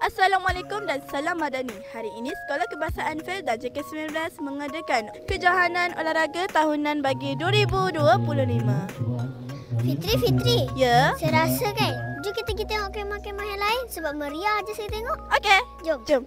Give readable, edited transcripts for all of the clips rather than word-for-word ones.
Assalamualaikum dan salam madani. Hari ini Sekolah Kebahasaan Felda JK19 mengadakan kejohanan olahraga tahunan bagi 2025. Fitri. Ya? Saya rasa kan, jom kita tengok kemah-kemah yang lain sebab meriah je saya tengok. Okey. Jom.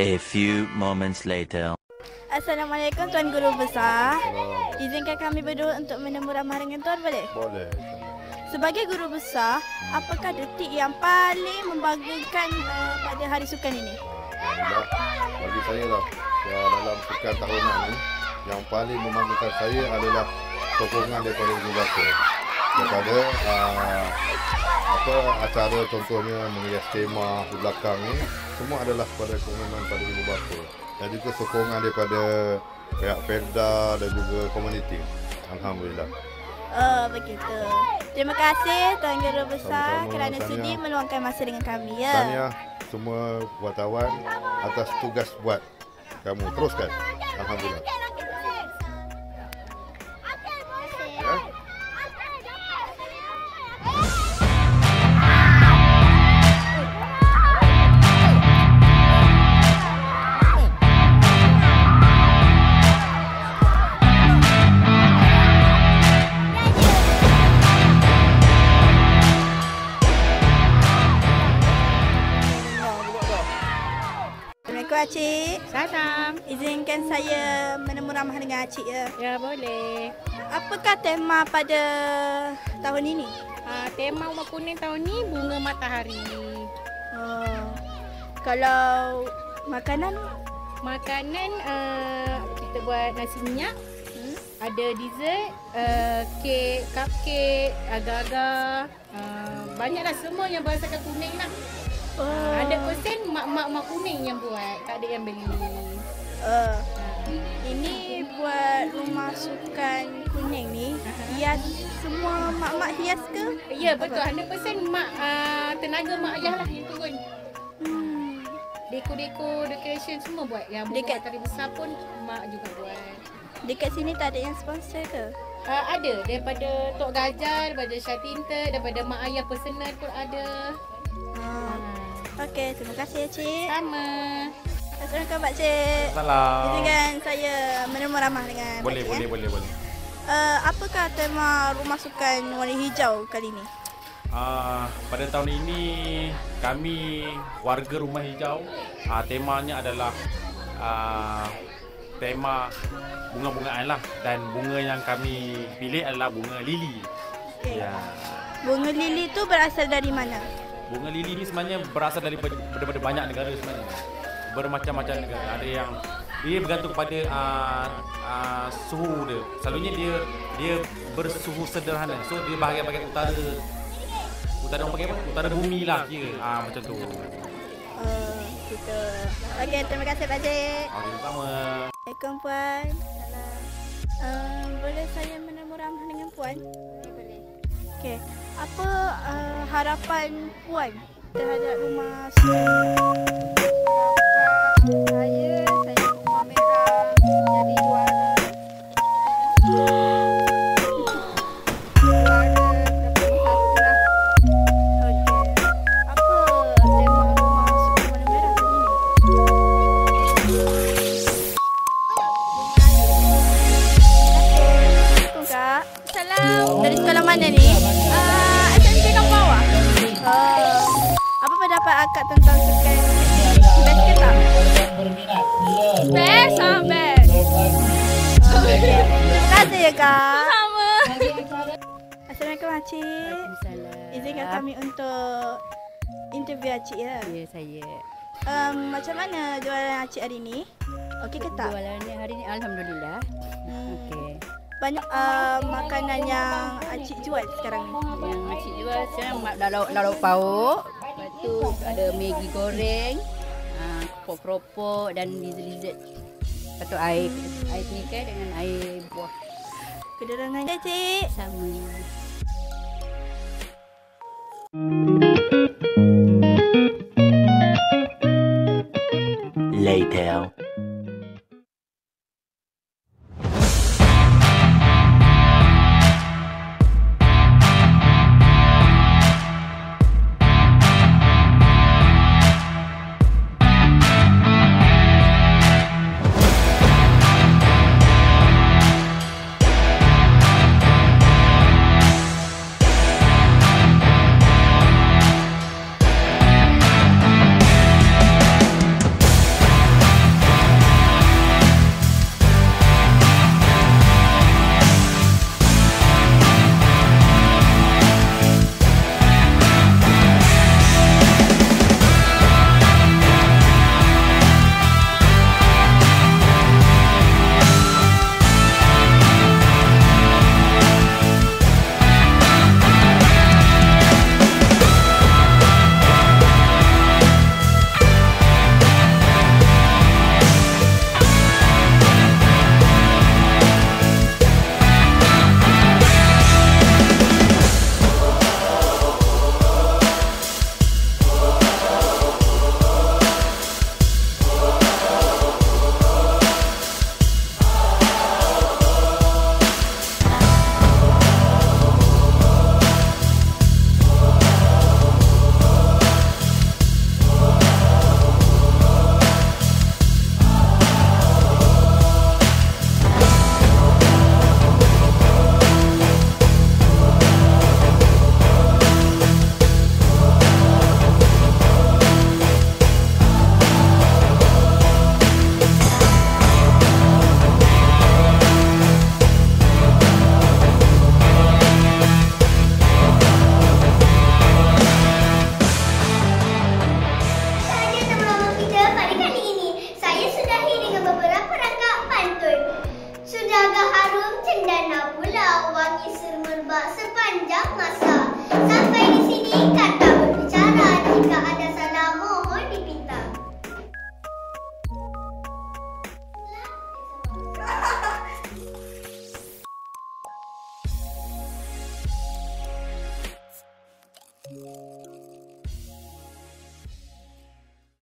A few moments later. Assalamualaikum Tuan Guru Besar. Izinkan kami berdua untuk menemu ramah dengan Tuan boleh? Boleh. Sebagai Guru Besar, apakah detik yang paling membanggakan pada Hari Sukan ini? Bagi saya lah, dalam sukan tahunan ni, yang paling membanggakan saya adalah sokongan daripada Ibu Bapa. Daripada acara contohnya menghias kemah di belakang ni, semua adalah pada komitmen pada Ibu Bapa. Dan juga sokongan daripada pihak Felda dan juga komuniti. Alhamdulillah. Oh, begitu. Terima kasih Tuan Guru Besar Sama-sama, kerana Tahniah. sudi meluangkan masa dengan kami ya. Tahniah semua wartawan atas tugas buat kamu. Teruskan. Alhamdulillah. Ya? Assalamualaikum Acik. Salam. Izinkan saya menemu ramah dengan Acik ya. Ya, boleh. Apakah tema pada tahun ini? Tema Rumah Kuning tahun ni bunga matahari. Oh. Kalau makanan? Makanan kita buat nasi minyak. Ada dessert, kek, cupcake, agar-agar. Banyaklah semua yang berdasarkan kuning lah. 100% mak-mak kuning yang buat, tak ada yang beli. Ini buat rumah sukan kuning ni, hias semua mak-mak hias ke? Ya, betul. 100% mak tenaga mak ayah lah yang turun. Decoration semua buat. Yang bunga matahari besar pun mak juga buat. Dekat sini tak ada yang sponsor ke? Ada daripada Tok Gajar, daripada Syah Tinta, daripada mak ayah personal pun ada. Okey, terima kasih Cik. Sama. Assalamualaikum Pak Cik. Salam. Izinkan saya menemu ramah dengan Boleh. apakah tema rumah sukan warna hijau kali ini? Pada tahun ini kami warga Rumah Hijau, temanya adalah tema bunga-bungaan lah, dan bunga yang kami pilih adalah bunga lili. Okay. Ya. Bunga lili tu berasal dari mana? Bunga lili ni sebenarnya berasal daripada banyak negara sebenarnya. Bermacam-macam negara. Ada yang dia bergantung kepada suhu dia. Selalunya dia bersuhu sederhana. So dia bahagian utara orang panggil apa? Utara bumi lah kira. Macam tu. Gitu. Okey, terima kasih Pakcik. Sama. Assalamualaikum Puan. Boleh saya menemu ramah dengan Puan? Boleh. Okey. Apa harapan Puan terhadap rumah Saya rumah merah jadi juara. Juara dapat satu lah. Okey. Apa tema rumah Suku Warna Merah kali ini? Assalamualaikum Kak. Salam. Dari sekolah mana ni? SMK Kampung Bawah. Apa pendapat akak tentang sukan? Best ke tak? Best, best. Terima kasih ya Kak. Sama. Assalamualaikum Acik. Waalaikumsalam. Izinkan kami untuk interview Acik ya. Ya, saya. Macam mana jualan Acik hari ni? Okey ke tak? Jualannya hari ni alhamdulillah. Okey. Banyak makanan yang Acik jual sekarang ni. Yang makcik jual sekarang lauk pauk. Lepas tu ada Maggi goreng, keropok-keropok dan dessert-dessert. Lepas tu air penikai dengan air buah. Kederangan Acik. Sama. Later.